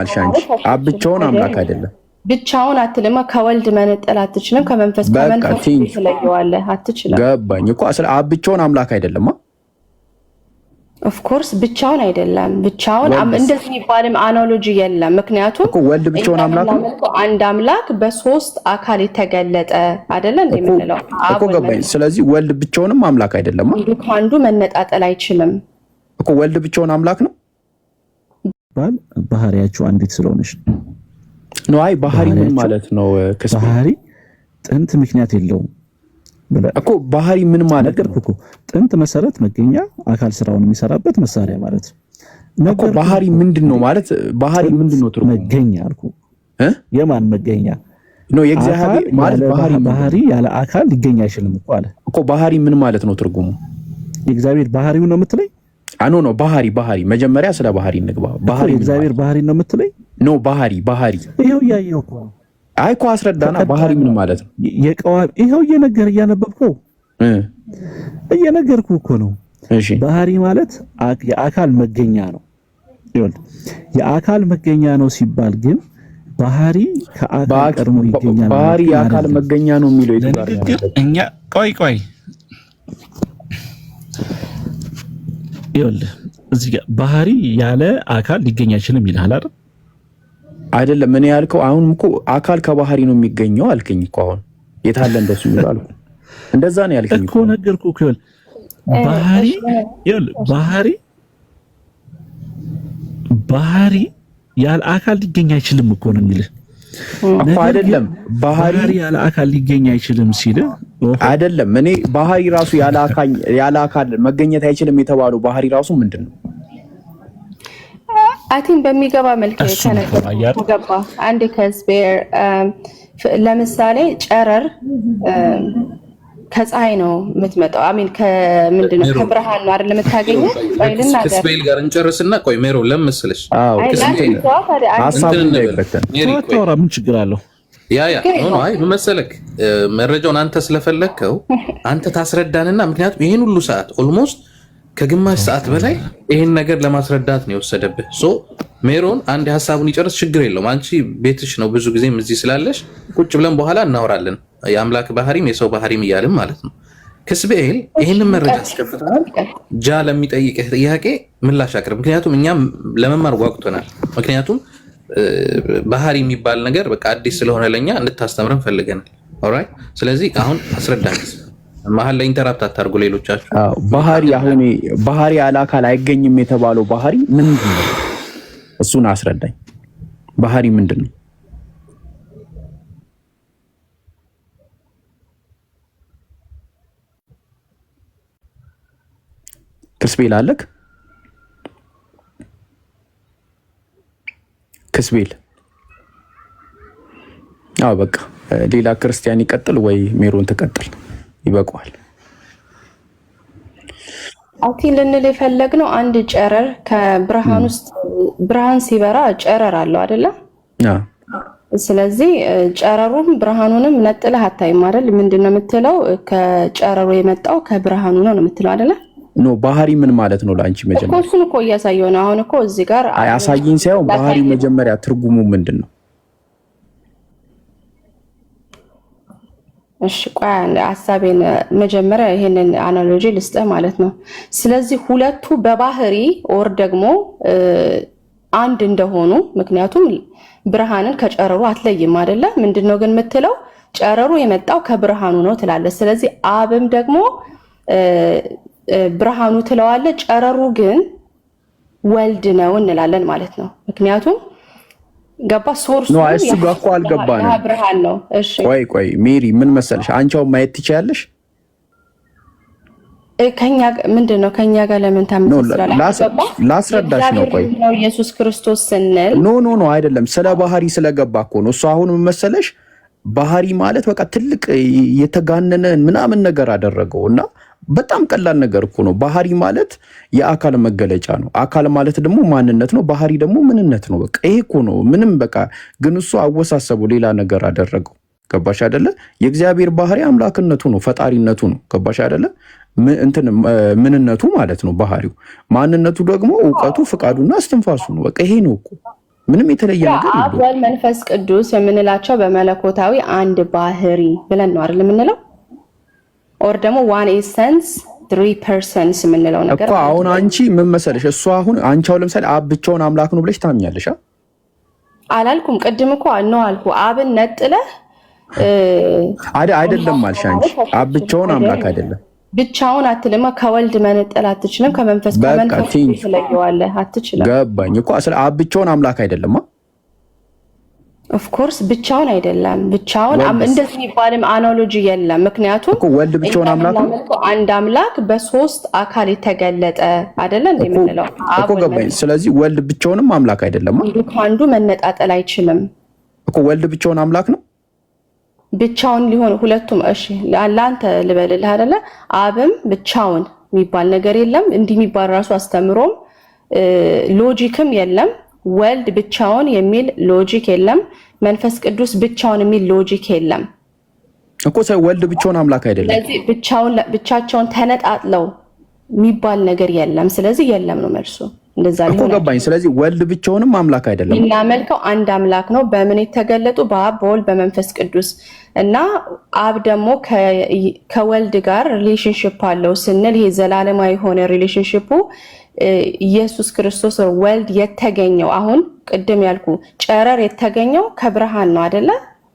አልሻንጂ አብ ብቻውን አምላክ አይደለም። ብቻውን አትልማ። ከወልድ መነጠል አትችልም። ከመንፈስ ትለየዋለህ አትችልም። ገባኝ እኮ አስለ አብ ብቻውን አምላክ አይደለም። ኦፍ ኮርስ ብቻውን አይደለም። ብቻውን እንደዚህ የሚባልም አናሎጂ የለም። ምክንያቱም እኮ ወልድ ብቻውን አምላክ ነው። አንድ አምላክ በሶስት አካል የተገለጠ አይደለ እንደምንለው እኮ ገባኝ። ስለዚህ ወልድ ብቻውንም አምላክ አይደለም። አንዱ መነጣጠል አይችልም እኮ ወልድ ብቻውን አምላክ ነው። ባህሪያቸው አንዲት ስለሆነች ነው። አይ ባህሪ ምን ማለት ነው? ባህሪ ጥንት ምክንያት የለውም እኮ ባህሪ ምን ማለት ነው እኮ? ጥንት መሰረት መገኛ አካል ስራውን የሚሰራበት መሳሪያ ማለት ነው እኮ። ባህሪ ምንድነው ማለት? ባህሪ ምንድነው ትርጉሙ? መገኛ አልኩ። የማን መገኛ ነው? የእግዚአብሔር ማለት ባህሪ ያለ አካል ሊገኝ አይችልም እኮ አለ እኮ። ባህሪ ምን ማለት ነው ትርጉሙ? የእግዚአብሔር ባህሪው ነው የምትለኝ? አኖ ነው ባህሪ መጀመሪያ ስለ ባህሪ እንግባ። ባህሪ የእግዚአብሔር ባህሪ ነው የምትለኝ? ነው ባህሪ ይሄው ያየው እኮ አይ እኮ አስረዳና። ባህሪ ምን ማለት ነው? ይሄው እያነበብከው እየነገርኩህ እኮ ነው። እሺ ባህሪ ማለት የአካል መገኛ ነው። ይኸውልህ የአካል መገኛ ነው ሲባል ግን ባህሪ ከአካል ቀድሞ ይገኛል። ባህሪ የአካል መገኛ ነው የሚለው ይተጋር እኛ ቆይ ይኸውልህ እዚህ ጋር ባህሪ ያለ አካል ሊገኝ አይችልም ይልሃል አይደል? አይደለም ምን ያልከው? አሁን እኮ አካል ከባህሪ ነው የሚገኘው አልከኝ እኮ። አሁን የታለ እንደሱ ይላል አልኩ። እንደዛ ነው ያልከኝ እኮ ነገርኩህ እኮ። ባህሪ ያለ አካል ሊገኝ አይችልም እኮ ነው የሚልህ እኮ። አይደለም ባህሪ ያለ አካል ሊገኝ አይችልም ሲል አይደለም። እኔ ባህሪ ራሱ ያለ አካል መገኘት አይችልም የተባለው ባህሪ ራሱ ምንድነው? አይ ቲንክ በሚገባ መልክ ተነገባ። አንድ ከስፔር ለምሳሌ ጨረር ከፀሐይ ነው የምትመጣው። አሚን ከምንድነው? ከብርሃን ነው አይደል የምታገኘው? ባይልና ከስፔል ጋር እንጨርስና ቆይ ሜሮ ለምስልሽ ተወራ ምን ችግር አለው? ያ አይ መሰለክ መረጃውን አንተ ስለፈለግከው አንተ ታስረዳንና፣ ምክንያቱም ይሄን ሁሉ ሰዓት ኦልሞስት ከግማሽ ሰዓት በላይ ይሄን ነገር ለማስረዳት ነው የወሰደብህ። ሜሮን አንድ ሐሳቡን ይጨርስ፣ ችግር የለውም። አንቺ ቤትሽ ነው ብዙ ጊዜም እዚህ ስላለሽ ቁጭ ብለን በኋላ እናወራለን። የአምላክ ባህሪም የሰው ባህሪም እያልን ማለት ነው። ክስቤል ይሄንን መረጃ አስከፍተናል። ጃ ለሚጠይቅህ ጥያቄ ምላሽ አቅርብ። ምክንያቱም እኛም ለመማር ጓጉተናል። ምክንያቱም ባህሪ የሚባል ነገር በቃ አዲስ ስለሆነ ለኛ እንድታስተምረን ፈልገናል። ኦልራይት። ስለዚህ አሁን አስረዳን። መሀል ላይ ኢንተራፕት አታርጉ ሌሎቻችሁ። ባህሪ አሁን ባህሪ ያለ አካል አይገኝም የተባለው ባህሪ ምንድን ነው? እሱን አስረዳኝ። ባህሪ ምንድን ነው? ክስቤል አለክ? ክስቤል በቃ ሌላ ክርስቲያን ይቀጥል ወይ ሜሮን ትቀጥል? ይበቃዋል። አቲ ልንል የፈለግነው አንድ ጨረር ከብርሃን ውስጥ ብርሃን ሲበራ ጨረር አለው አይደለ? ስለዚህ ጨረሩም ብርሃኑንም ነጥለህ አታይም አይደል? ምንድነው የምትለው? ከጨረሩ የመጣው ከብርሃኑ ነው የምትለው አይደለ? ኖ ባህሪ ምን ማለት ነው ለአንቺ? መጀመሪያ እሱን እኮ እያሳየው ነው። አሁን እኮ እዚህ ጋር አያሳይኝ ሳይሆን ባህሪ መጀመሪያ ትርጉሙ ምንድን ነው? እሺ ቆይ ሐሳቤን መጀመሪያ ይሄንን አናሎጂ ልስጥህ ማለት ነው። ስለዚህ ሁለቱ በባህሪ ኦር ደግሞ አንድ እንደሆኑ፣ ምክንያቱም ብርሃንን ከጨረሩ አትለይም አይደለ? ምንድነው ግን የምትለው? ጨረሩ የመጣው ከብርሃኑ ነው ትላለህ። ስለዚህ አብም ደግሞ ብርሃኑ ትለዋለህ፣ ጨረሩ ግን ወልድ ነው እንላለን ማለት ነው። ምክንያቱም ገባ ሶርሱ ነው። እሱ ጋር እኮ አልገባንም። ብርሃን ነው። እሺ ቆይ ሜሪ ምን መሰለሽ፣ አንቺው ማየት ትችያለሽ። ከኛ ምንድነው ከኛ ጋር ለምን ታምጽላላ? ላስረዳሽ ነው። ቆይ ነው ኢየሱስ ክርስቶስ ስንል ኖ አይደለም፣ ስለ ባህሪ ስለገባ እኮ ነው እሱ። አሁን ምን መሰለሽ፣ ባህሪ ማለት በቃ ትልቅ የተጋነነ ምናምን ነገር አደረገው እና በጣም ቀላል ነገር እኮ ነው። ባህሪ ማለት የአካል መገለጫ ነው። አካል ማለት ደግሞ ማንነት ነው። ባህሪ ደግሞ ምንነት ነው። በቃ ይሄ እኮ ነው። ምንም በቃ ግን እሱ አወሳሰቡ፣ ሌላ ነገር አደረገው። ገባሽ አይደለ? የእግዚአብሔር ባህሪ አምላክነቱ ነው፣ ፈጣሪነቱ ነው። ገባሽ አይደለ? ምንነቱ ማለት ነው ባህሪው። ማንነቱ ደግሞ እውቀቱ፣ ፍቃዱና እስትንፋሱ ነው። በቃ ይሄ ነው እኮ ምንም የተለየ ነገር አብ ወልድ መንፈስ ቅዱስ የምንላቸው በመለኮታዊ አንድ ባህሪ ብለን ነው አይደል የምንለው? ኦር ደግሞ ዋን ኤሰንስ 3 persons የምንለው ነገር እኮ አሁን አንቺ ምን መሰለሽ እሱ አሁን አንቺ አሁን ለምሳሌ አብ ብቻውን አምላክ ነው ብለሽ ታምኛለሽ? አላልኩም። ቅድም እኮ ነው አልኩ። አብን ነጥለህ አይደለም አልሽ አንቺ። አብ ብቻውን አምላክ አይደለም። ብቻውን አትልማ። ከወልድ መነጠል አትችልም። ከመንፈስ ትለየዋለህ አትችልም። ገባኝ እኮ አስለ አብ ብቻውን አምላክ አይደለም። ኦፍ ኮርስ ብቻውን አይደለም። ብቻውን እንደዚህ የሚባልም አናሎጂ የለም። ምክንያቱም እኮ ወልድ ብቻውን አምላክ ነው። አንድ አምላክ በሶስት አካል የተገለጠ አይደለ እንደምንለው እኮ ገባኝ። ስለዚህ ወልድ ብቻውንም አምላክ አይደለም። አንዱ ከአንዱ መነጣጠል አይችልም እኮ ወልድ ብቻውን አምላክ ነው። ብቻውን ሊሆን ሁለቱም እሺ ለአንተ ልበልልህ አይደለ? አብም ብቻውን የሚባል ነገር የለም። እንዲህ የሚባል ራሱ አስተምሮም ሎጂክም የለም። ወልድ ብቻውን የሚል ሎጂክ የለም። መንፈስ ቅዱስ ብቻውን የሚል ሎጂክ የለም እኮ። ወልድ ብቻውን አምላክ አይደለም። ስለዚህ ብቻቸውን ተነጣጥለው የሚባል ነገር የለም። ስለዚህ የለም ነው መልሱ። እንደዛ እኮ ገባኝ። ስለዚህ ወልድ ብቻውንም አምላክ አይደለም። እናመልከው አንድ አምላክ ነው። በምን የተገለጡ? በአብ በወልድ በመንፈስ ቅዱስ እና አብ ደግሞ ከወልድ ጋር ሪሌሽንሽፕ አለው ስንል ይሄ ዘላለማዊ የሆነ ሪሌሽንሽፑ ኢየሱስ ክርስቶስ ወልድ የተገኘው አሁን ቅድም ያልኩ ጨረር የተገኘው ከብርሃን ነው አይደለ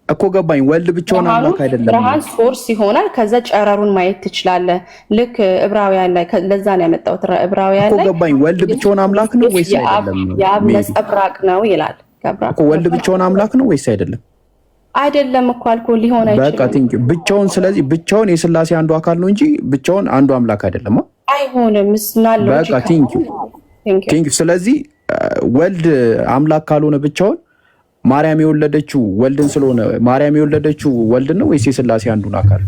እኮ ገባኝ። ወልድ ብቻውን አምላክ አይደለም። ብርሃን ሶርስ ይሆናል። ከዛ ጨረሩን ማየት ትችላለህ። ልክ ዕብራውያን ላይ ለዛ ነው ያመጣሁት። ዕብራውያን ላይ እኮ ገባኝ። ወልድ ብቻውን አምላክ ነው ወይስ አይደለም? የአብ ነጸብራቅ ነው ይላል። እኮ ወልድ ብቻውን አምላክ ነው ወይስ አይደለም? አይደለም እኮ አልኩህ፣ ሊሆን አይችልም። በቃ ቲንክ ብቻውን። ስለዚህ ብቻውን የሥላሴ አንዱ አካል ነው እንጂ ብቻውን አንዱ አምላክ አይደለም። አይሆንም። እስናለው በቃ ቲንክ። ስለዚህ ወልድ አምላክ ካልሆነ ብቻውን ማርያም የወለደችው ወልድን ስለሆነ ማርያም የወለደችው ወልድን ነው ወይስ የሥላሴ አንዱን አካል?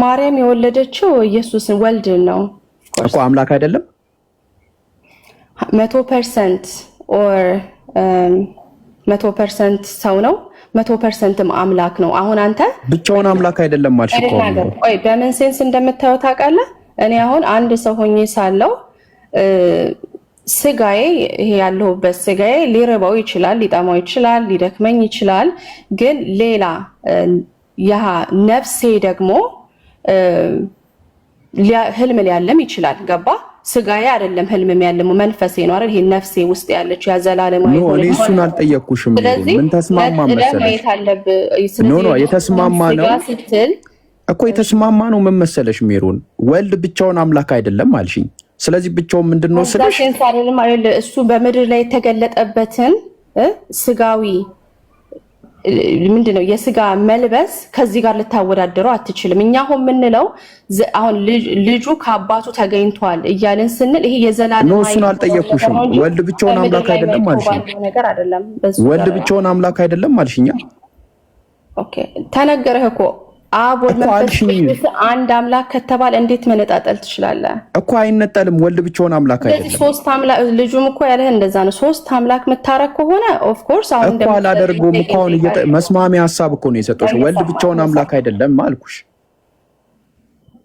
ማርያም የወለደችው ኢየሱስን ወልድን ነው እኮ። አምላክ አይደለም 100% ኦር 100% ሰው ነው 100%ም አምላክ ነው። አሁን አንተ ብቻውን አምላክ አይደለም ማለት እኮ ነው። ቆይ በምን ሴንስ እንደምታየው ታውቃለህ? እኔ አሁን አንድ ሰው ሆኜ ሳለው ስጋዬ ይሄ ያለሁበት ስጋዬ ሊርበው ይችላል፣ ሊጠማው ይችላል፣ ሊደክመኝ ይችላል። ግን ሌላ ያ ነፍሴ ደግሞ ህልም ሊያለም ይችላል። ገባ? ስጋዬ አይደለም ህልም የሚያልመው መንፈሴ ነው አይደል? ይሄ ነፍሴ ውስጥ ያለችው ያዘላለማዊ ሆነ ነው። እሱን አልጠየቅኩሽም። ምን ተስማማ መሰለሽ? ኖ የተስማማ ነው እኮ የተስማማ ነው። ምን መሰለሽ ሜሮን፣ ወልድ ብቻውን አምላክ አይደለም አልሽኝ። ስለዚህ ብቻውን ምንድነው ስልሽ እሱ በምድር ላይ የተገለጠበትን ስጋዊ ምንድነው የስጋ መልበስ ከዚህ ጋር ልታወዳደረው አትችልም። እኛ አሁን የምንለው አሁን ልጁ ከአባቱ ተገኝቷል እያልን ስንል ይሄ የዘላለም ነው። እሱን አልጠየቅኩሽም። ወልድ ብቻውን አምላክ አይደለም አልሽኝ። ወልድ ብቻውን አምላክ አይደለም አልሽኛ። ኦኬ ተነገረህ እኮ አብ ወልድ መንፈስ ቅዱስ አንድ አምላክ ከተባለ እንዴት መነጣጠል ትችላለህ? እኮ አይነጠልም። ወልድ ብቻውን አምላክ አይደለም። ሶስት አምላክ ልጁም እኮ ያለህ እንደዛ ነው። ሶስት አምላክ መታረቅ ከሆነ ኦፍ ኮርስ አሁን እኮ አላደርገውም እኮ አሁን መስማሚያ ሐሳብ እኮ ነው የሰጠሁሽ። ወልድ ብቻውን አምላክ አይደለም አልኩሽ።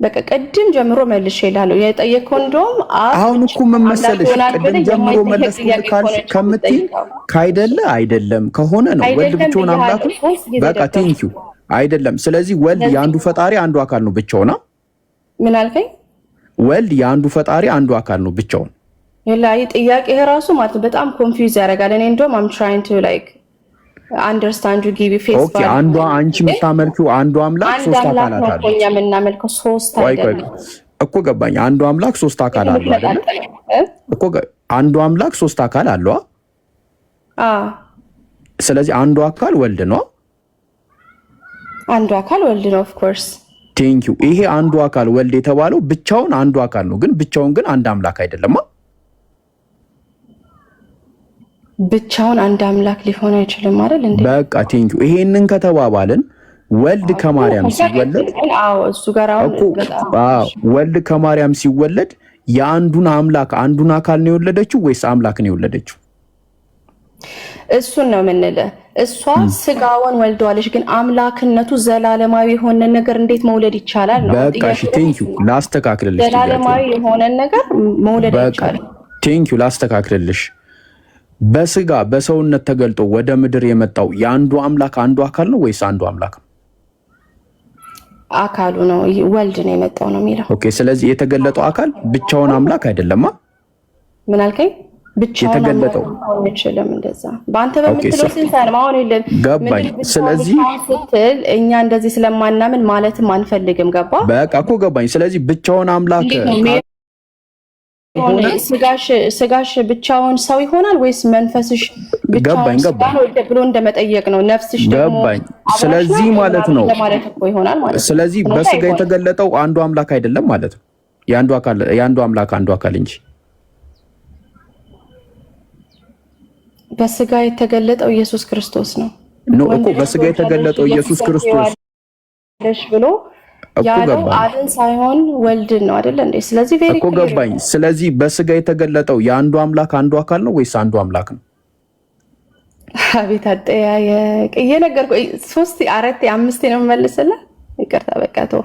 በቃ ቅድም ጀምሮ መልሼ እላለሁ የጠየቀው እንደውም አሁን እኮ ምን መሰለሽ ቅድም ጀምሮ መለስኩልሽ ካልሽ ከምትይ ካይደለ አይደለም ከሆነ ነው ወልድ ብቻውን አምላክ በቃ ቴንኪው አይደለም። ስለዚህ ወልድ የአንዱ ፈጣሪ አንዱ አካል ነው ብቻውና። ምን አልከኝ? ወልድ የአንዱ ፈጣሪ አንዱ አካል ነው ብቻውን። ይላል ጥያቄ ራሱ ማለት በጣም ኮንፊውዝ ያደርጋል። እኔ እንደውም I'm trying to like understand you give you face ኦኬ አንዱ አንቺ የምታመልኪው አንዱ አምላክ ሶስት አካላት አሉ። እኛ የምናመልከው ሶስት አይደለም እኮ ገባኝ። አንዱ አምላክ ሶስት አካል አለው አይደል እኮ አንዱ አምላክ ሶስት አካል አለው። ስለዚህ አንዱ አካል ወልድ ነው። አንዱ አካል ወልድ ነው። ኦፍ ኮርስ ቴንኪው። ይሄ አንዱ አካል ወልድ የተባለው ብቻውን አንዱ አካል ነው፣ ግን ብቻውን ግን አንድ አምላክ አይደለም። ብቻውን አንድ አምላክ ሊሆን አይችልም አይደል እንዴ? በቃ ቴንኪው። ይሄንን ከተባባልን ወልድ ከማርያም ሲወለድ እሱ ጋር ወልድ ከማርያም ሲወለድ የአንዱን አምላክ አንዱን አካል ነው የወለደችው ወይስ አምላክ ነው የወለደችው? እሱን ነው የምንለው። እሷ ስጋውን ወልደዋለች፣ ግን አምላክነቱ ዘላለማዊ የሆነ ነገር እንዴት መውለድ ይቻላል ነው። በቃ እሺ ቴንኪው ላስተካክልልሽ። ዘላለማዊ የሆነ ነገር መውለድ ይቻላል። ቴንኪው ላስተካክልልሽ። በስጋ በሰውነት ተገልጦ ወደ ምድር የመጣው የአንዱ አምላክ አንዱ አካል ነው ወይስ አንዱ አምላክ ነው? አካሉ ነው፣ ወልድ ነው የመጣው ነው የሚለው። ኦኬ። ስለዚህ የተገለጠው አካል ብቻውን አምላክ አይደለማ። ምን አልከኝ? ብቻውን የተገለጠው አይችልም። እንደዛ በአንተ በምትለው ሲንሳን ማሆን የለም። ገባኝ። ስለዚህ ስትል እኛ እንደዚህ ስለማናምን ማለትም አንፈልግም። ገባ? በቃ እኮ ገባኝ። ስለዚህ ብቻውን አምላክ ስጋሽ ብቻውን ሰው ይሆናል ወይስ መንፈስሽ ብቻውን ብሎ እንደመጠየቅ ነው። ነፍስሽ ደግሞ ስለዚህ ማለት ነው ይሆናል ማለት። ስለዚህ በስጋ የተገለጠው አንዱ አምላክ አይደለም ማለት ነው። የአንዱ አምላክ አንዱ አካል እንጂ በስጋ የተገለጠው ኢየሱስ ክርስቶስ ነው። እኮ በስጋ የተገለጠው ኢየሱስ ክርስቶስ ብሎ ያለው አብን ሳይሆን ወልድን ነው አይደል እንዴ? ስለዚህ ቬሪ እኮ ገባኝ። ስለዚህ በስጋ የተገለጠው የአንዱ አምላክ አንዱ አካል ነው ወይስ አንዱ አምላክ ነው? አቤት አጠያየቅ! እየነገርኩህ 3 4 5 ነው የምመልስልህ። ይቅርታ በቃ ተው።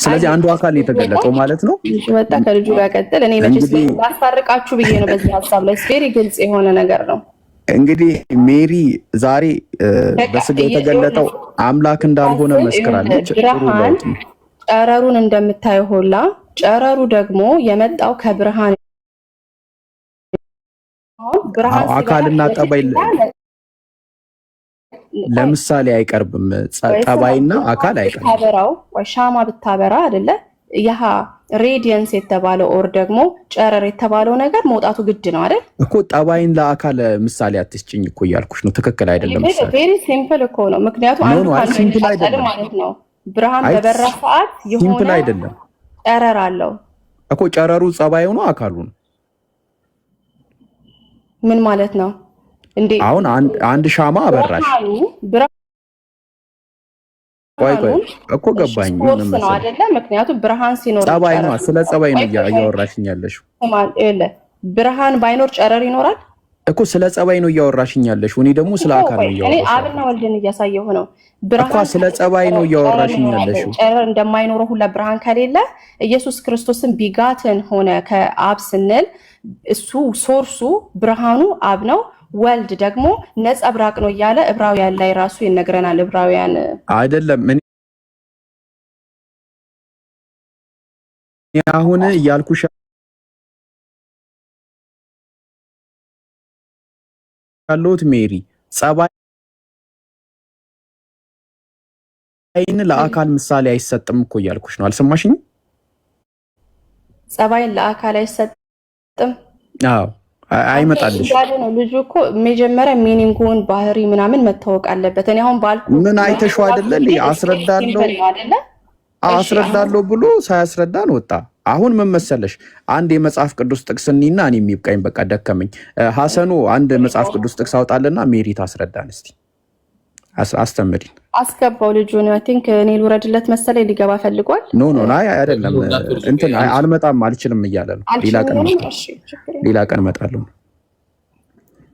ስለዚህ አንዱ አካል ነው የተገለጠው ማለት ነው። ወጣ ከልጁ ጋር ቀጥል። እኔ መቼስ ላስታርቃችሁ ብዬ ነው በዚህ ሀሳብ ላይ ቬሪ ግልጽ የሆነ ነገር ነው። እንግዲህ ሜሪ ዛሬ በስጋ የተገለጠው አምላክ እንዳልሆነ መስክራለች። ብርሃን ጨረሩን እንደምታየው ሁላ ጨረሩ ደግሞ የመጣው ከብርሃን አካልና ጠባይ ለምሳሌ አይቀርብም። ጠባይና አካል አይቀርብም። ታበራው ሻማ ብታበራ አይደለ ያሃ ሬዲየንስ የተባለው ኦር ደግሞ ጨረር የተባለው ነገር መውጣቱ ግድ ነው አይደል እኮ። ጠባይን ለአካል ምሳሌ አትስጭኝ እኮ እያልኩሽ ነው። ትክክል አይደለም። ምሳሌ ቬሪ ሲምፕል እኮ ነው። ምክንያቱም አንዱ ሲምፕል አይደለም ማለት ነው። ብርሃን በበራ ሰዓት ሲምፕል አይደለም። ጨረር አለው እኮ። ጨረሩ ጸባዩ ነው አካሉ ነው። ምን ማለት ነው እንዴ? አሁን አንድ ሻማ አበራሽ ቆይ እኮ ገባኝ። ምን ነው አይደለ? ምክንያቱም ብርሃን ሲኖር ጸባይ ነው። ስለ ጸባይ ነው እያወራሽኝ ያለሽው። ብርሃን ባይኖር ጨረር ይኖራል እኮ። ስለ ጸባይ ነው እያወራሽኝ ያለሽው። እኔ ደግሞ ስለ አካል ነው እያወራሽ። እኔ አብና ወልድን እያሳየሁ ነው። እኮ ስለ ጸባይ ነው እያወራሽኝ ያለሽው። ጨረር እንደማይኖረው ሁላ ብርሃን ከሌለ ኢየሱስ ክርስቶስን ቢጋትን ሆነ ከአብ ስንል እሱ ሶርሱ ብርሃኑ አብ ነው። ወልድ ደግሞ ነጸብራቅ ነው እያለ ዕብራውያን ላይ ራሱ ይነግረናል። ዕብራውያን አይደለም እኔ አሁን እያልኩሽ ያለሁት ሜሪ ጸባይን ለአካል ምሳሌ አይሰጥም እኮ እያልኩሽ ነው። አልሰማሽኝም? ጸባይን ለአካል አይሰጥም። አዎ አይመጣልሽ ነው። ልጁ እኮ መጀመሪያ ሚኒንጉን ባህሪ ምናምን መታወቅ አለበት። እኔ አሁን ባልኩ ምን አይተሽው አይደለ እንዴ? አስረዳለሁ ብሎ ሳያስረዳን ወጣ። አሁን ምን መሰለሽ፣ አንድ የመጽሐፍ ቅዱስ ጥቅስ እኒና እኔ የሚብቃኝ በቃ ደከመኝ። ሐሰኑ አንድ መጽሐፍ ቅዱስ ጥቅስ አውጣልና ሜሪ ታስረዳን እስቲ። አስተምሪን። አስገባው ልጁን። አይ ቲንክ እኔ ልውረድለት መሰለኝ። ሊገባ ፈልጓል። ኖ አይደለም እንትን አልመጣም አልችልም እያለ ነው። ሌላ ቀን እመጣለሁ።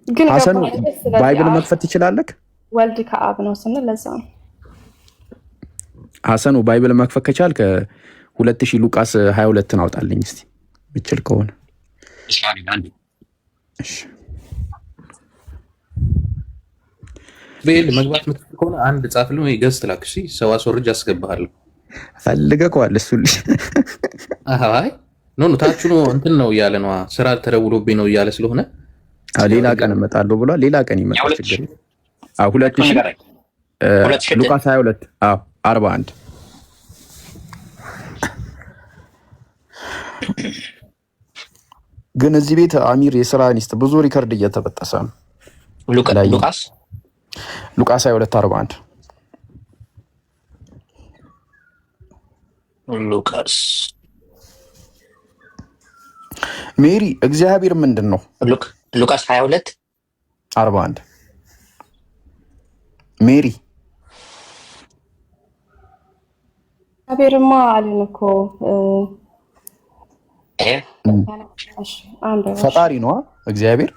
ግን ሐሰኑ ባይብል መክፈት ትችላለህ? ወልድ ከአብ ነው ስንል ለዛ ነው። ሐሰኑ ባይብል መክፈት ከቻልክ 2000 ሉቃስ 22ን አውጣልኝ እስቲ ብችል ከሆነ። እሺ ቤል መግባት ምትል ከሆነ አንድ ጻፍልኝ ወይ ገዝት ላክ። እሺ ሰው አስወርጅ አስገባሃለሁ። ፈልገከዋል እሱ ልጅ። አይ ኖ ታቹ ነው እንትን ነው እያለ ነው። ስራ ተደውሎብኝ ነው እያለ ስለሆነ ሌላ ቀን እመጣለሁ ብሏል። ሌላ ቀን ይመጣል። ችግር 2000 ሉቃስ 22 41 ግን እዚህ ቤት አሚር የስራ ሊስት ብዙ ሪከርድ እየተበጠሰ ነው። ሉቃስ 22:41 ሉቃስ ሜሪ እግዚአብሔር ምንድን ነው? ሉቃስ 22:41 ሜሪ እግዚአብሔርማ አለን እኮ ፈጣሪ ነው እግዚአብሔር።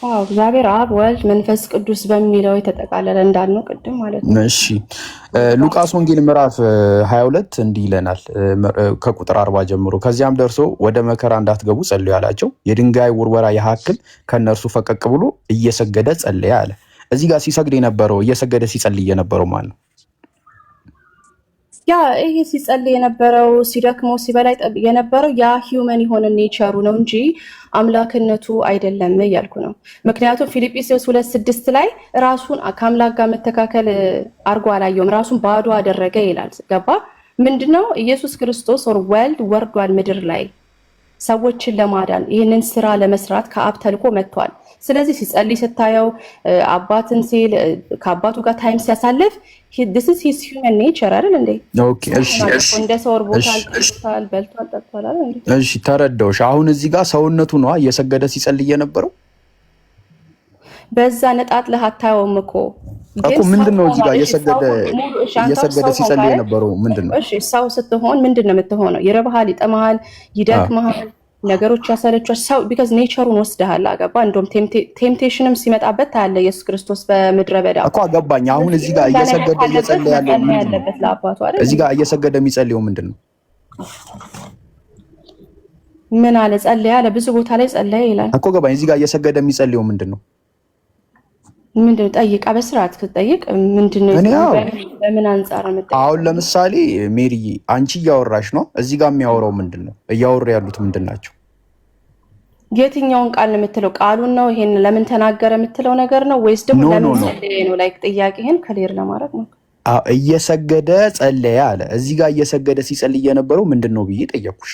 እግዚአብሔር አብ ወልድ መንፈስ ቅዱስ በሚለው የተጠቃለለ እንዳልነው ቅድም ማለት ነው። እሺ ሉቃስ ወንጌል ምዕራፍ 22 እንዲህ ይለናል ከቁጥር 40 ጀምሮ ከዚያም ደርሶ ወደ መከራ እንዳትገቡ ጸልዩ አላቸው። የድንጋይ ውርወራ ያህል ከነርሱ ፈቀቅ ብሎ እየሰገደ ጸለየ አለ። እዚህ ጋር ሲሰግድ የነበረው እየሰገደ ሲጸልይ የነበረው ማለት ነው። ያ ይሄ ሲጸልይ የነበረው ሲደክመው ሲበላይ የነበረው ያ ሂውመን የሆነ ኔቸሩ ነው እንጂ አምላክነቱ አይደለም እያልኩ ነው። ምክንያቱም ፊልጵስዩስ 2:6 ላይ ራሱን ከአምላክ ጋር መተካከል አድርጎ አላየውም፣ ራሱን ባዶ አደረገ ይላል። ገባ? ምንድነው ኢየሱስ ክርስቶስ ወልድ ወርዷል ምድር ላይ ሰዎችን ለማዳን ይህንን ስራ ለመስራት ከአብ ተልኮ መጥቷል። ስለዚህ ሲጸልይ ስታየው አባትን ሲል ከአባቱ ጋር ታይም ሲያሳልፍ this is his human nature አይደል እንዴ? ኦኬ እሺ እንደ ሰው ወርቦታል፣ በልቷል፣ ጠጥቷል አይደል እንዴ? እሺ ተረዳውሽ። አሁን እዚህ ጋር ሰውነቱ ነው እየሰገደ ሲጸልይ የነበረው። በዛ ነጣጥለህ አታየውም እኮ ምንድነው እዚህ ጋር እየሰገደ ሲጸልይ የነበረው ምንድነው? እሺ ሰው ስትሆን ምንድነው የምትሆነው? ይረብሃል፣ ይጠማሃል፣ ይደክምሃል፣ ነገሮች ያሰለቻቸው ሰው because ኔቸሩን ወስደሃል። አገባ? እንደውም ቴምፕቴሽንም ሲመጣበት ታያለ ኢየሱስ ክርስቶስ በምድረ በዳ እኮ አገባኝ። አሁን እዚህ ጋር እየሰገደ እየጸለየ ያለበት ለአባቱ አይደል? እዚህ ጋር እየሰገደ የሚጸልየው ምንድነው? ምን አለ? ጸለየ አለ። ብዙ ቦታ ላይ ጸለየ ይላል እኮ ገባኝ። እዚህ ጋር እየሰገደ የሚጸልየው ምንድነው? ምንድነው? ጠይቃ በስርዓት ትጠይቅ። ምንድነው? በምን አንፃር ነው? አሁን ለምሳሌ ሜሪ አንቺ እያወራሽ ነው። እዚህ ጋር የሚያወራው ምንድነው? እያወሩ ያሉት ምንድናቸው? የትኛውን ቃል ነው የምትለው? ቃሉን ነው? ይሄን ለምን ተናገረ የምትለው ነገር ነው ወይስ ደግሞ ለምን ጸለየ ነው? ላይክ ጥያቄህን ክሊር ለማድረግ ነው። እየሰገደ ጸለየ አለ። እዚህ ጋር እየሰገደ ሲጸልይ የነበረው ምንድነው ብዬ ጠየቅኩሽ።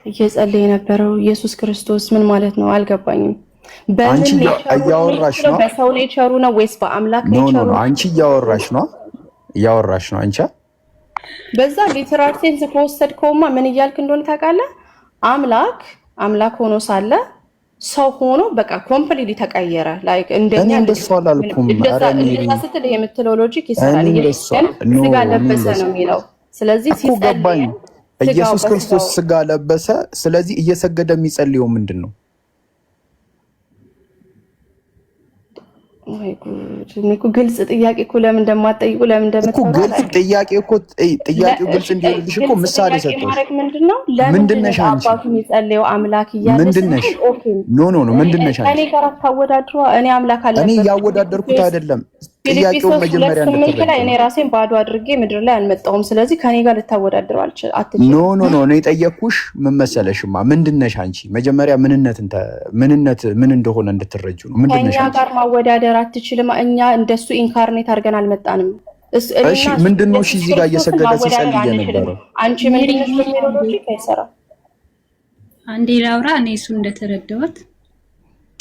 እየጸለየ የነበረው ኢየሱስ ክርስቶስ ምን ማለት ነው? አልገባኝም። አንቺ እያወራሽ ነው? በሰው ኔቸሩ ነው ወይስ በአምላክ ኔቸሩ? ኖ አንቺ እያወራሽ ነው አንቺ። በዛ ሊተራል ሴንስ ከወሰድከውማ ምን እያልክ እንደሆነ ታውቃለህ? አምላክ ሆኖ ሳለ ሰው ሆኖ በቃ ኮምፕሊትሊ ተቀየረ። ላይክ እንደኛ እንደሱ አላልኩም። እንደዛ ስትል የምትለው ሎጂክ ይሰራል። ስጋ ለበሰ ነው የሚለው። ስለዚህ ሲጸልይ ኢየሱስ ክርስቶስ ስጋ ለበሰ። ስለዚህ እየሰገደ የሚጸልየው ምንድን ነው? ወይ ጉድ! እኮ ግልጽ ጥያቄ እኮ ለምን እንደማትጠይቁ ለምን እንደምትጠይቁ ግልጽ ጥያቄ እኮ ጥያቄው ግልጽ እንዲሆንልሽ እኮ ምሳሌ ሰጠሁሽ። ምንድነው? ለምንድነው አባቱ የሚጸልየው አምላክ እያለ ምንድነሽ? ኖ ምንድነሽ? እኔ ጋር ታወዳድሮ እኔ አምላክ አለ። እኔ ያወዳደርኩት አይደለም። ጥያቄው መጀመሪያ እንደተረዳ እኔ ራሴን ባዶ አድርጌ ምድር ላይ አልመጣሁም። ስለዚህ ከኔ ጋር ልታወዳድረው አትችልም። ኖ እኔ ጠየቅኩሽ ምን መሰለሽማ፣ ምንድነሽ አንቺ? መጀመሪያ ምንነት ምን እንደሆነ እንድትረጁ ነው። ምንድነሽ? ከኛ ጋር ማወዳደር አትችልም። እኛ እንደሱ ኢንካርኔት አድርገን አልመጣንም። እሺ ምንድነው? እሺ እዚህ ጋር እየሰገደ ሲጸልይ የነበረው አንቺ ምንድነሽ? የሚለው ሎጂክ አይሰራም። አንዴ ላውራ እኔ እሱ እንደተረዳሁት።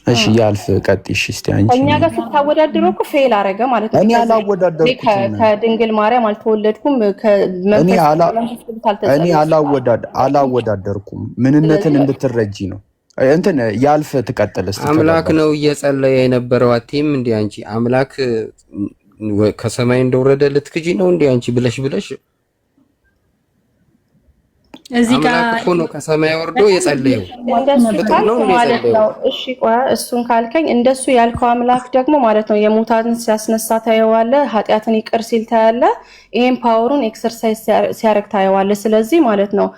እሺ ያልፍ ቀጥይሽ እስቲ። አንቺ እኛ ጋር ስታወዳድረው እኮ ፌል አረገ ማለት ነው። እኔ አላወዳደርኩም። ከድንግል ማርያም አልተወለድኩም። እኔ አላወዳደርኩም። ምንነትን እንድትረጂ ነው። እንትን ያልፍ ትቀጥል እስቲ። አምላክ ነው እየጸለየ የነበረው አትይም እንዴ አንቺ? አምላክ ከሰማይ እንደወረደ ልትክጂ ነው እንዴ አንቺ? ብለሽ እዚህ ጋር እኮ ነው ከሰማይ ወርዶ የጸለየው ማለት ነው። እሺ ቆይ እሱን ካልከኝ እንደሱ ያልከው አምላክ ደግሞ ማለት ነው የሙታንን ሲያስነሳ ታየዋለህ፣ ኃጢአትን ይቅር ሲል ታያለህ፣ ይሄን ፓወሩን ኤክሰርሳይዝ ሲያደርግ ታየዋለህ። ስለዚህ ማለት ነው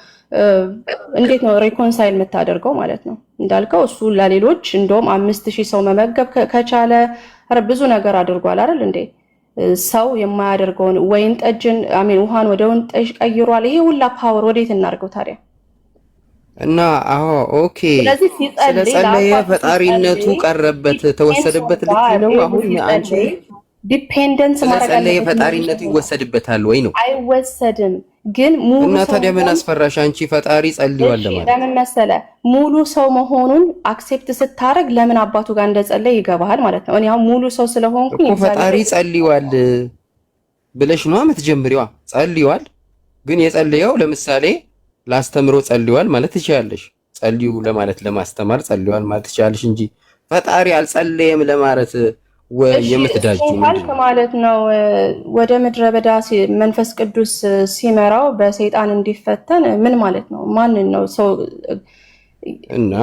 እንዴት ነው ሪኮንሳይል የምታደርገው ማለት ነው? እንዳልከው እሱ ለሌሎች እንደውም 5000 ሰው መመገብ ከቻለ ብዙ ነገር አድርጓል አይደል እንዴ? ሰው የማያደርገውን ወይን ጠጅን ውሃን ወደ ወይን ጠጅ ቀይሯል። ይሄ ሁላ ፓወር ወዴት እናርገው ታዲያ? እና ኦኬ፣ ስለጸለየ ፈጣሪነቱ ቀረበት ተወሰደበት ልትይ ነው አሁን አንቺ? ዲፔንደንስ ማለት ስለጸለየ ፈጣሪነቱ ይወሰድበታል ወይ ነው? አይወሰድም። ግን ሙሉ እና ታዲያ ምን አስፈራሽ አንቺ? ፈጣሪ ጸልዩዋል ለማለት ለምን መሰለ? ሙሉ ሰው መሆኑን አክሴፕት ስታረግ ለምን አባቱ ጋር እንደጸለየ ይገባሃል ማለት ነው። እኔ አሁን ሙሉ ሰው ስለሆንኩኝ እኮ ፈጣሪ ጸልዩዋል ብለሽ ነው የምትጀምሪዋ። ጸልዩዋል ግን የጸለየው ለምሳሌ ላስተምሮ ጸልዩዋል ማለት ትችያለሽ። ጸልዩ ለማለት ለማስተማር ጸልዩዋል ማለት ትችያለሽ እንጂ ፈጣሪ አልጸለየም ለማለት የምትዳጁ ማለት ነው። ወደ ምድረ በዳ መንፈስ ቅዱስ ሲመራው በሰይጣን እንዲፈተን ምን ማለት ነው? ማንን ነው ሰው እና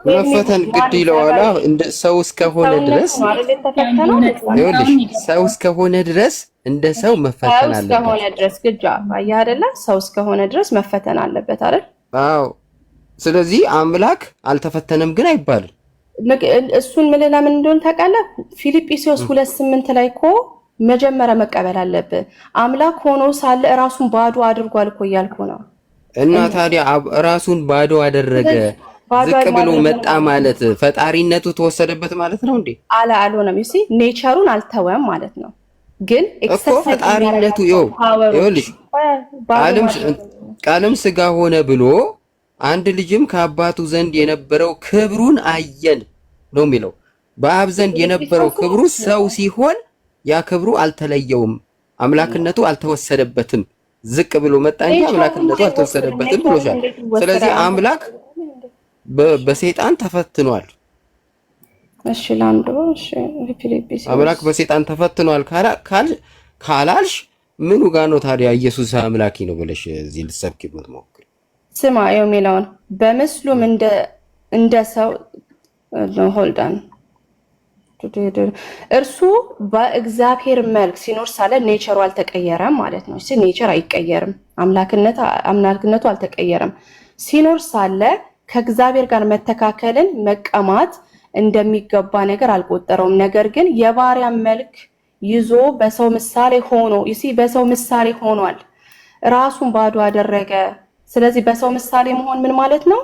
መፈተን ግድ ይለዋል እንደ ሰው እስከሆነ ድረስ ይኸውልሽ ሰው እስከሆነ ድረስ እንደ ሰው መፈተን አለበት። ሰው እስከሆነ ድረስ ግጃ አየህ አይደለ? ሰው እስከሆነ ድረስ መፈተን አለበት አይደል? አዎ። ስለዚህ አምላክ አልተፈተነም ግን አይባልም። እሱን ምን ለምን እንደሆነ ታውቃለህ? ፊልጵስዩስ 2:8 ላይ እኮ መጀመሪያ መቀበል አለብህ። አምላክ ሆኖ ሳለ ራሱን ባዶ አድርጓል እኮ እያልኩ ነው። እና ታዲያ ራሱን ባዶ አደረገ ዝቅ ብሎ መጣ ማለት ፈጣሪነቱ ተወሰደበት ማለት ነው እንዴ? አልሆነም። እሺ ኔቸሩን አልተወም ማለት ነው። ግን እኮ ፈጣሪነቱ ይኸውልሽ ቃልም ስጋ ሆነ ብሎ አንድ ልጅም ከአባቱ ዘንድ የነበረው ክብሩን አየን ነው የሚለው። በአብ ዘንድ የነበረው ክብሩ ሰው ሲሆን ያ ክብሩ አልተለየውም፣ አምላክነቱ አልተወሰደበትም። ዝቅ ብሎ መጣ እንጂ አምላክነቱ አልተወሰደበትም ብሎሻል። ስለዚህ አምላክ በሰይጣን ተፈትኗል። እሺ ላንዶ እሺ ፊልጵስዩስ አምላክ በሰይጣን ተፈትኗል ካላልሽ ምኑ ጋር ነው ታዲያ ኢየሱስ አምላኪ ነው ብለሽ እዚህ ልትሰብኪ የምትሞክሪ? ስማ የሚለውን በምስሉም እንደ ሰው ሆልዳን እርሱ በእግዚአብሔር መልክ ሲኖር ሳለ ኔቸሩ አልተቀየረም ማለት ነው። እሺ ኔቸር አይቀየርም፣ አምላክነቱ አልተቀየረም። ሲኖር ሳለ ከእግዚአብሔር ጋር መተካከልን መቀማት እንደሚገባ ነገር አልቆጠረውም። ነገር ግን የባሪያ መልክ ይዞ በሰው ምሳሌ ሆኖ በሰው ምሳሌ ሆኗል፣ ራሱን ባዶ አደረገ። ስለዚህ በሰው ምሳሌ መሆን ምን ማለት ነው?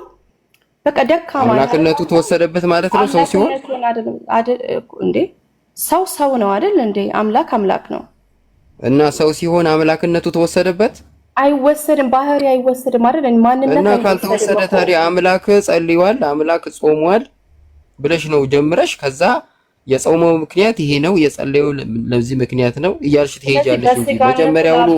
በቃ ደካማ አምላክነቱ ተወሰደበት ማለት ነው። ሰው ሲሆን እንዴ ሰው ነው አይደል እንዴ? አምላክ ነው። እና ሰው ሲሆን አምላክነቱ ተወሰደበት? አይወሰድም። ባህሪ አይወሰድም አይደል? ማንነት እና ካልተወሰደ ታዲያ አምላክ ጸልይዋል፣ አምላክ ጾሟል ብለሽ ነው ጀምረሽ ከዛ የጾመው ምክንያት ይሄ ነው የጸለየው ለዚህ ምክንያት ነው እያልሽ ትሄጃለሽ እንጂ መጀመሪያውኑ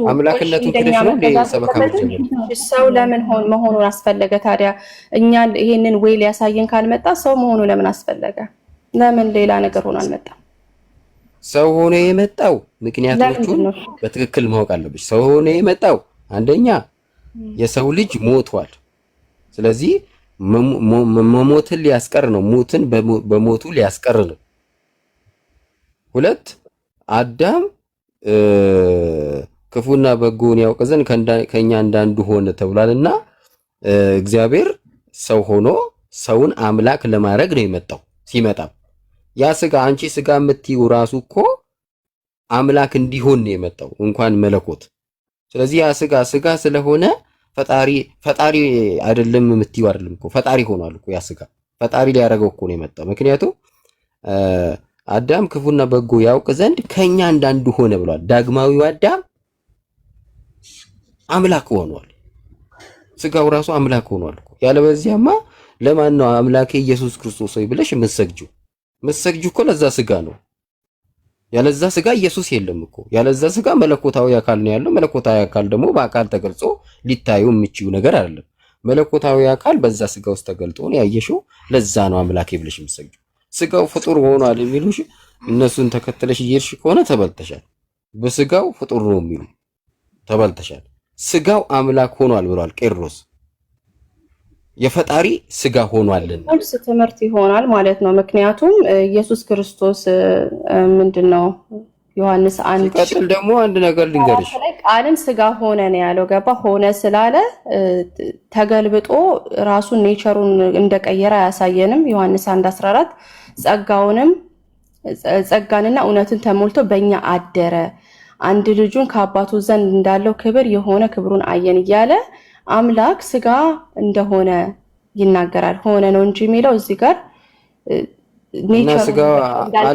አምላክነቱን ክደሽ ነው ለሰበካ መጀመር። ሰው ለምን መሆኑን አስፈለገ ታዲያ? እኛ ይሄንን ወይ ሊያሳየን ካልመጣ ሰው መሆኑ ለምን አስፈለገ? ለምን ሌላ ነገር ሆኖ አልመጣም? ሰው ሆኖ የመጣው ምክንያቶቹን በትክክል ማወቅ አለብሽ። ሰው ሆኖ የመጣው አንደኛ የሰው ልጅ ሞቷል። ስለዚህ መሞትን ሊያስቀር ነው። ሞትን በሞቱ ሊያስቀር ነው። ሁለት አዳም ክፉና በጎን ያውቅ ዘንድ ከኛ እንዳንዱ ሆነ ተብሏልና እግዚአብሔር ሰው ሆኖ ሰውን አምላክ ለማድረግ ነው የመጣው። ሲመጣም ያ ስጋ አንቺ ስጋ የምትይው ራሱ እኮ አምላክ እንዲሆን ነው የመጣው እንኳን መለኮት። ስለዚህ ያ ስጋ ስለሆነ ፈጣሪ አይደለም የምትይው አይደለም እኮ ፈጣሪ ሆኗል እኮ ያ ስጋ ፈጣሪ ሊያደርገው እኮ ነው የመጣው። ምክንያቱም አዳም ክፉና በጎ ያውቅ ዘንድ ከኛ እንዳንዱ ሆነ ብሏል። ዳግማዊው አዳም አምላክ ሆኗል። ስጋው ራሱ አምላክ ሆኗል እኮ። ያለበዚያማ ለማን ነው አምላኬ ኢየሱስ ክርስቶስ ሆይ ብለሽ የምትሰግጂው እኮ ለዛ ስጋ ነው። ያለዛ ስጋ ኢየሱስ የለም እኮ። ያለዛ ስጋ መለኮታዊ አካል ነው ያለው። መለኮታዊ አካል ደግሞ በአካል ተገልጾ ሊታዩ የሚችሉ ነገር አይደለም። መለኮታዊ አካል በዛ ስጋ ውስጥ ተገልጦ ነው ያየሽው። ለዛ ነው አምላኬ ብለሽ የምትሰግጂው። ስጋው ፍጡር ሆኗል የሚሉሽ እነሱን ተከትለሽ እየሄድሽ ከሆነ ተበልተሻል። በስጋው ፍጡር ነው የሚሉ ተበልተሻል። ስጋው አምላክ ሆኗል ብሏል ቄርሎስ። የፈጣሪ ስጋ ሆኗልና ትምህርት ይሆናል ማለት ነው። ምክንያቱም ኢየሱስ ክርስቶስ ምንድነው ዮሐንስ 1 ሲቀጥል ደግሞ አንድ ነገር ልንገርሽ፣ ቃልም ስጋ ሆነ ነው ያለው። ገባ ሆነ ስላለ ተገልብጦ ራሱን ኔቸሩን እንደቀየረ አያሳየንም። ዮሐንስ 1:14 ጸጋንና እውነትን ተሞልቶ በእኛ አደረ፣ አንድ ልጁን ከአባቱ ዘንድ እንዳለው ክብር የሆነ ክብሩን አየን እያለ አምላክ ስጋ እንደሆነ ይናገራል። ሆነ ነው እንጂ የሚለው እዚህ ጋር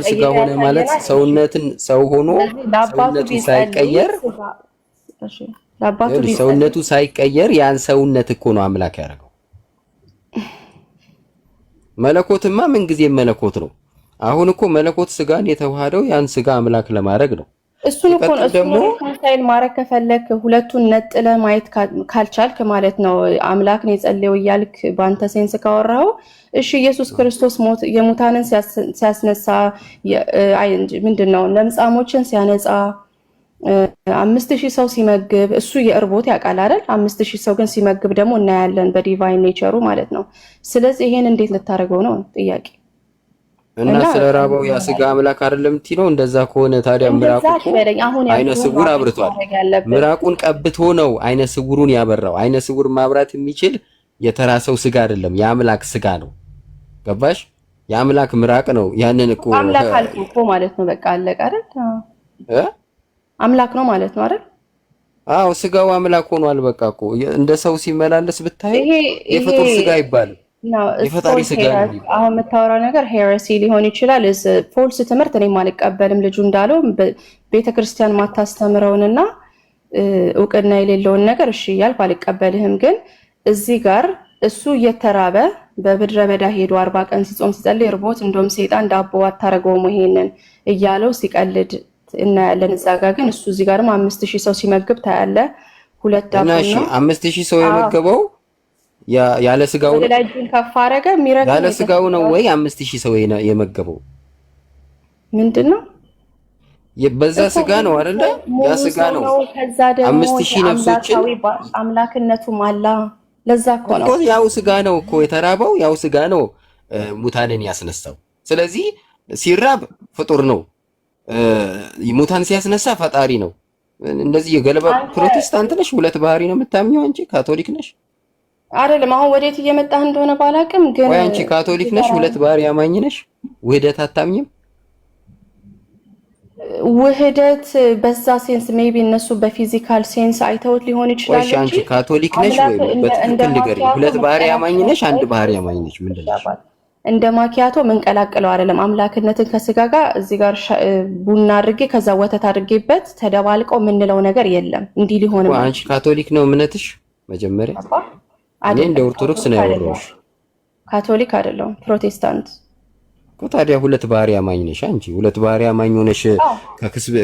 ስጋ ሆነ ማለት ሰውነትን ሰው ሆኖ ሰውነቱ ሳይቀየር ሰውነቱ ሳይቀየር ያን ሰውነት እኮ ነው አምላክ ያደረገው። መለኮትማ ምንጊዜም መለኮት ነው። አሁን እኮ መለኮት ስጋን የተዋሃደው ያን ስጋ አምላክ ለማድረግ ነው። እሱን እኮ ኮንሳይል ማድረግ ከፈለክ ሁለቱን ነጥለ ማየት ካልቻልክ ማለት ነው አምላክን የጸለየው እያልክ በአንተ ሴንስ ካወራው፣ እሺ ኢየሱስ ክርስቶስ የሙታንን ሲያስነሳ ምንድነው ለምጻሞችን ሲያነጻ 5000 ሰው ሲመግብ እሱ የእርቦት ያውቃል አይደል? 5000 ሰው ግን ሲመግብ ደግሞ እናያለን በዲቫይን ኔቸሩ ማለት ነው። ስለዚህ ይሄን እንዴት ልታደርገው ነው ጥያቄ። እና ስለራበው ያ ስጋ አምላክ አይደለም ነው። እንደዛ ከሆነ ታዲያ ምራቁ አይነ ስውር አብርቷል። ምራቁን ቀብቶ ነው አይነ ስውሩን ያበራው። አይነ ስውር ማብራት የሚችል የተራ ሰው ስጋ አይደለም፣ የአምላክ ስጋ ነው። ገባሽ? የአምላክ ምራቅ ነው። ያንን እኮ አምላክ አልኩ እኮ ማለት ነው። በቃ አለቀ አይደል? አምላክ ነው ማለት ነው አይደል? አዎ ስጋው አምላክ ሆኗል። በቃ እኮ እንደ ሰው ሲመላለስ ብታይ የፍጡር ስጋ አይባልም። የፈጣሪ ስጋ ነው። አሁን የምታወራው ነገር ሄረሲ ሊሆን ይችላል። ፎልስ ትምህርት እኔም አልቀበልም። ልጁ እንዳለው ቤተክርስቲያን ማታስተምረውንና እውቅና የሌለውን ነገር እሺ እያልኩ አልቀበልህም። ግን እዚህ ጋር እሱ እየተራበ በምድረ በዳ ሄዶ 40 ቀን ሲጾም ሲጸልይ እርቦት እንደውም ሰይጣን ዳቦ አታረገውም ይሄንን እያለው ሲቀልድ እናያለን። እዛ ጋር ግን እሱ እዚህ ጋርም 5000 ሰው ሲመግብ ታያለ። ሁለት ዳቦ ነው 5000 ሰው የመገበው ያለ ስጋው ነው። ለላጅን ከፍ አረገ ሚረክ ያለ ስጋው ነው ወይ 5000 ሰው የመገበው ምንድነው? በዛ ስጋ ነው አይደለ? ያ ስጋ ነው። ከዛ ደግሞ 5000 ነፍሶችን አምላክነቱም አላ ለዛ እኮ ነው ያው ስጋ ነው እኮ የተራበው ያው ስጋ ነው ሙታንን ያስነሳው። ስለዚህ ሲራብ ፍጡር ነው፣ ሙታን ሲያስነሳ ፈጣሪ ነው። እንደዚህ የገለባ ፕሮቴስታንት ነሽ? ሁለት ባህሪ ነው የምታምኚው አንቺ? ካቶሊክ ነሽ? አይደለም። አሁን ወዴት እየመጣህ እንደሆነ ባላቅም ግን ወይ አንቺ ካቶሊክ ነሽ? ሁለት ባህሪ አማኝ ነሽ? ውህደት አታምኚም? ውህደት በዛ ሴንስ ሜቢ እነሱ በፊዚካል ሴንስ አይተውት ሊሆን ይችላል እንጂ አንቺ ካቶሊክ ነሽ ወይ? በትክክል ንገሪኝ። ሁለት ባህሪ አማኝ ነሽ? አንድ ባህሪ አማኝ ነሽ? ምንድን ነሽ? እንደ ማኪያቶ ምንቀላቅለው አይደለም። አምላክነትን ከስጋ ጋር እዚህ ጋር ቡና አድርጌ ከዛ ወተት አድርጌበት ተደባልቀው የምንለው ነገር የለም። እንዲህ ሊሆን አንቺ ካቶሊክ ነው እምነትሽ? መጀመሪያ እኔ እንደ ኦርቶዶክስ ነው ያወራሁሽ። ካቶሊክ አይደለም ፕሮቴስታንት። ታዲያ ሁለት ባህሪ አማኝ ነሽ አንቺ? ሁለት ባህሪ አማኝ ሆነሽ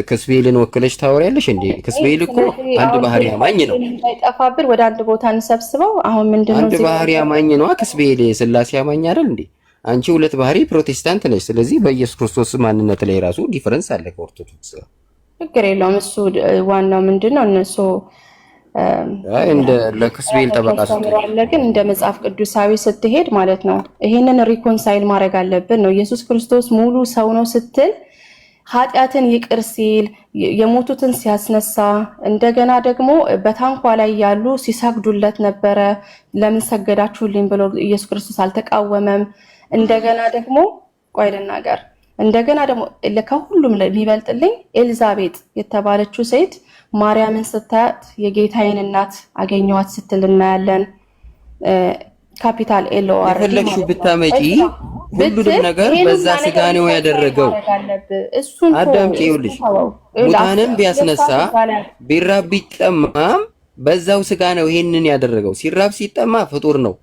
ከክስቤልን ወክለሽ ታወሪያለሽ እንዴ? ክስቤል እኮ አንድ ባህሪ አማኝ ነው። እንዳይጠፋብን ወደ አንድ ቦታ እንሰብስበው። አሁን ምንድነው አንድ ባህሪ አማኝ ነው ክስቤል፣ ስላሴ አማኝ አይደል እንዴ? አንቺ ሁለት ባህሪ ፕሮቴስታንት ነሽ። ስለዚህ በኢየሱስ ክርስቶስ ማንነት ላይ ራሱ ዲፈረንስ አለ ከኦርቶዶክስ። ችግር የለውም እሱ። ዋናው ምንድነው እነሱ እንደ ለክስቤል ጠበቃ ስትሆን ግን እንደ መጽሐፍ ቅዱሳዊ ስትሄድ ማለት ነው ይሄንን ሪኮንሳይል ማድረግ አለብን ነው። ኢየሱስ ክርስቶስ ሙሉ ሰው ነው ስትል ኃጢአትን ይቅር ሲል የሞቱትን ሲያስነሳ እንደገና ደግሞ በታንኳ ላይ ያሉ ሲሰግዱለት ነበረ። ለምን ሰገዳችሁልኝ ብሎ ኢየሱስ ክርስቶስ አልተቃወመም። እንደገና ደግሞ ቆይ ልናገር፣ እንደገና ደግሞ ከሁሉም የሚበልጥልኝ ኤልዛቤጥ የተባለችው ሴት ማርያምን ስታያት የጌታዬን እናት አገኘዋት ስትል እናያለን። ካፒታል ኤልኦአር የፈለግሽው ብታመጪ ሁሉንም ነገር በዛ ስጋ ነው ያደረገው። አዳምጪ፣ ይኸውልሽ ሙታንን ቢያስነሳ ቢራብ ቢጠማም በዛው ስጋ ነው ይሄንን ያደረገው። ሲራብ ሲጠማ ፍጡር ነው፣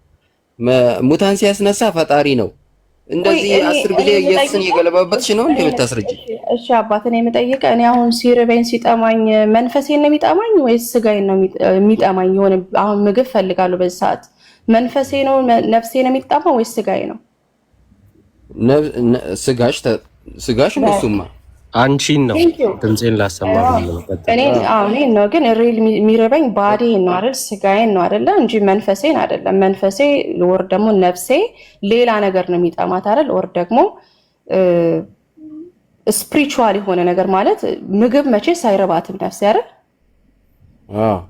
ሙታን ሲያስነሳ ፈጣሪ ነው። እንደዚህ 10 ጊዜ ኢየሱስን እየገለባበጥሽ ነው እንዴ የምታስረጂ? እሺ አባት፣ እኔ የምጠይቀው እኔ አሁን ሲርበኝ ሲጠማኝ መንፈሴን ነው የሚጠማኝ ወይስ ስጋዬን ነው የሚጠማኝ? የሆነ አሁን ምግብ ፈልጋለሁ በዚህ ሰዓት መንፈሴ ነው ነፍሴ ነው የሚጠማው ወይስ ስጋዬ ነው? ስጋሽ ነው። እሱማ አንቺን ነው ድምጼን ላሰማ ነው። እኔ ነው ግን ሪል የሚርበኝ ባዲዬን ነው አይደል? ስጋዬን ነው አይደለ? እንጂ መንፈሴን አይደለም። መንፈሴ ወር ደግሞ ነፍሴ ሌላ ነገር ነው የሚጠማት አይደል? ወር ደግሞ ስፒሪቹዋል የሆነ ነገር ማለት ምግብ መቼ ሳይረባትም ነፍሴ አይደል?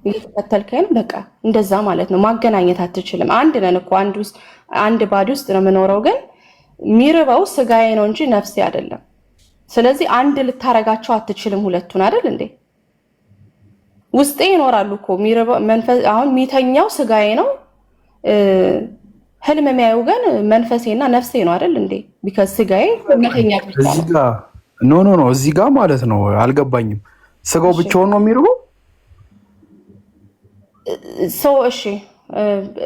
እየተከተልከኝ ነው። በቃ እንደዛ ማለት ነው። ማገናኘት አትችልም። አንድ ነን እኮ አንድ ባዲ ውስጥ ነው የምኖረው። ግን የሚርበው ስጋዬ ነው እንጂ ነፍሴ አይደለም። ስለዚህ አንድ ልታረጋቸው አትችልም ሁለቱን አይደል እንዴ? ውስጤ ይኖራሉ እኮ መንፈስ። አሁን የሚተኛው ስጋዬ ነው፣ ህልም የሚያዩ ግን መንፈሴና ነፍሴ ነው አይደል እንዴ? ቢካዝ ስጋዬ መተኛት ብቻ ነው። እዚህ ጋር ኖ እዚህ ጋር ማለት ነው አልገባኝም። ስጋው ብቻውን ነው የሚርበው? እሺ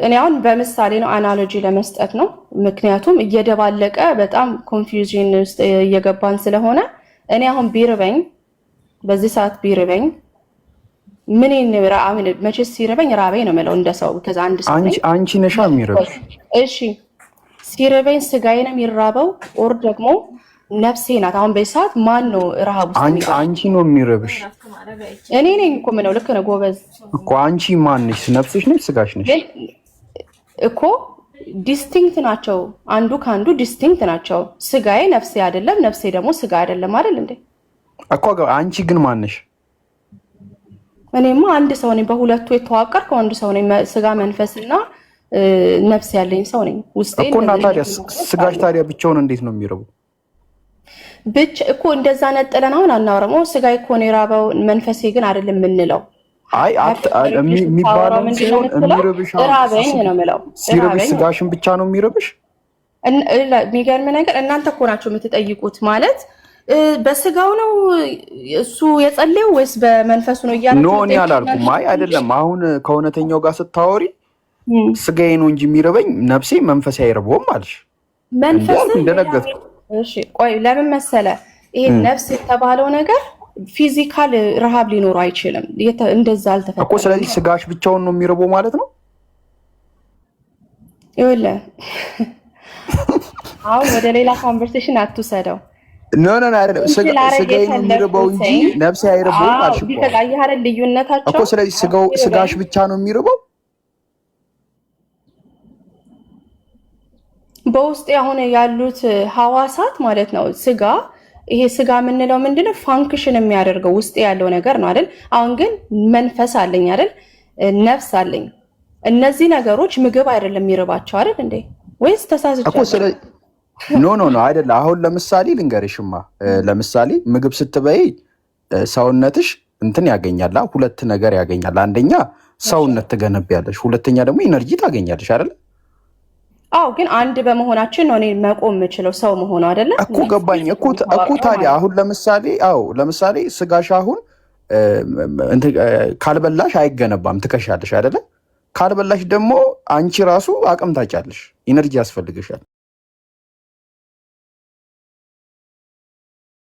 እኔ አሁን በምሳሌ ነው አናሎጂ ለመስጠት ነው። ምክንያቱም እየደባለቀ በጣም ኮንፊውዥን ውስጥ እየገባን ስለሆነ እኔ አሁን ቢርበኝ በዚህ ሰዓት ቢርበኝ ምን መቼስ ሲርበኝ ራበኝ ነው የምለው እንደ ሰው። ከዛ አንድ ሰው አንቺ ነሻ የሚርበው። እሺ ሲርበኝ ስጋዬ ነው የሚራበው ኦር ደግሞ ነፍሴ ናት። አሁን በሰዓት ማን ነው ረሃብ ውስጥ የሚገባው? አንቺ ነው የሚረብሽ። እኔ ነኝ እኮ የምለው። ልክ ነው ጎበዝ እኮ አንቺ ማን ነሽ? ነፍስሽ ነሽ? ስጋሽ ነሽ? እኮ ዲስቲንክት ናቸው። አንዱ ከአንዱ ዲስቲንክት ናቸው። ስጋዬ ነፍሴ አይደለም፣ ነፍሴ ደግሞ ስጋ አይደለም አይደል እንዴ? እኮ አንቺ ግን ማን ነሽ? እኔማ አንድ ሰው ነኝ። በሁለቱ የተዋቀርኩ አንድ ሰው ነኝ። ስጋ መንፈስና ነፍስ ያለኝ ሰው ነኝ። ውስጤ እኮ እና ታዲያ ስጋሽ ታዲያ ብቻውን እንዴት ነው የሚረበው? ብቻ እኮ እንደዛ ነጥለን አሁን አናወራም። ስጋዬ እኮ ነው የራበው መንፈሴ ግን አይደለም የምንለው። አይ የሚባለው ሲሆን የሚረብሽ ራበኝ ነው የምለው። ሲረብሽ ስጋሽን ብቻ ነው የሚረብሽ? የሚገርም ነገር እናንተ እኮ ናቸው የምትጠይቁት። ማለት በስጋው ነው እሱ የጸለየው ወይስ በመንፈሱ ነው እያላችሁ? ኖ እኔ አላልኩም። አይ አይደለም። አሁን ከእውነተኛው ጋር ስታወሪ ስጋዬ ነው እንጂ የሚረበኝ ነፍሴ መንፈሴ አይረበውም አልሽ። መንፈስ እንደነገርኩ። እሺ ቆይ ለምን መሰለ ይሄ ነፍስ የተባለው ነገር ፊዚካል ረሃብ ሊኖር አይችልም። እንደዛ አልተፈጠረም እኮ። ስለዚህ ስጋሽ ብቻውን ነው የሚረበው ማለት ነው? ይኸውልህ አሁን ወደ ሌላ ኮንቨርሴሽን አትውሰደው። ኖ አይደለም። ስጋዬ ነው የሚረበው እንጂ ነፍሴ አይረበውም አልሽ እኮ። ቢከጋይ አይደል ልዩነታቸው እኮ። ስለዚህ ስጋሽ ብቻ ነው የሚረበው? በውስጥ አሁን ያሉት ሐዋሳት ማለት ነው። ስጋ ይሄ ስጋ የምንለው ምንድነው? ፋንክሽን የሚያደርገው ውስጥ ያለው ነገር ነው አይደል? አሁን ግን መንፈስ አለኝ አይደል? ነፍስ አለኝ። እነዚህ ነገሮች ምግብ አይደለም የሚርባቸው አይደል እንዴ? ወይስ ተሳስቻለሁ? ኖ አይደለም። አሁን ለምሳሌ ልንገርሽማ፣ ለምሳሌ ምግብ ስትበይ ሰውነትሽ እንትን ያገኛል፣ ሁለት ነገር ያገኛል። አንደኛ ሰውነት ትገነቢያለሽ፣ ሁለተኛ ደግሞ ኢነርጂ ታገኛለሽ አይደል? አዎ ግን አንድ በመሆናችን ነው እኔ መቆም የምችለው ሰው መሆኑ አይደለ እኮ። ገባኝ እኮ ታዲያ አሁን ለምሳሌ ስጋሽ አሁን ካልበላሽ አይገነባም፣ ትከሻለሽ አይደለ? ካልበላሽ ደግሞ አንቺ ራሱ አቅም ታጫለሽ፣ ኢነርጂ ያስፈልግሻል።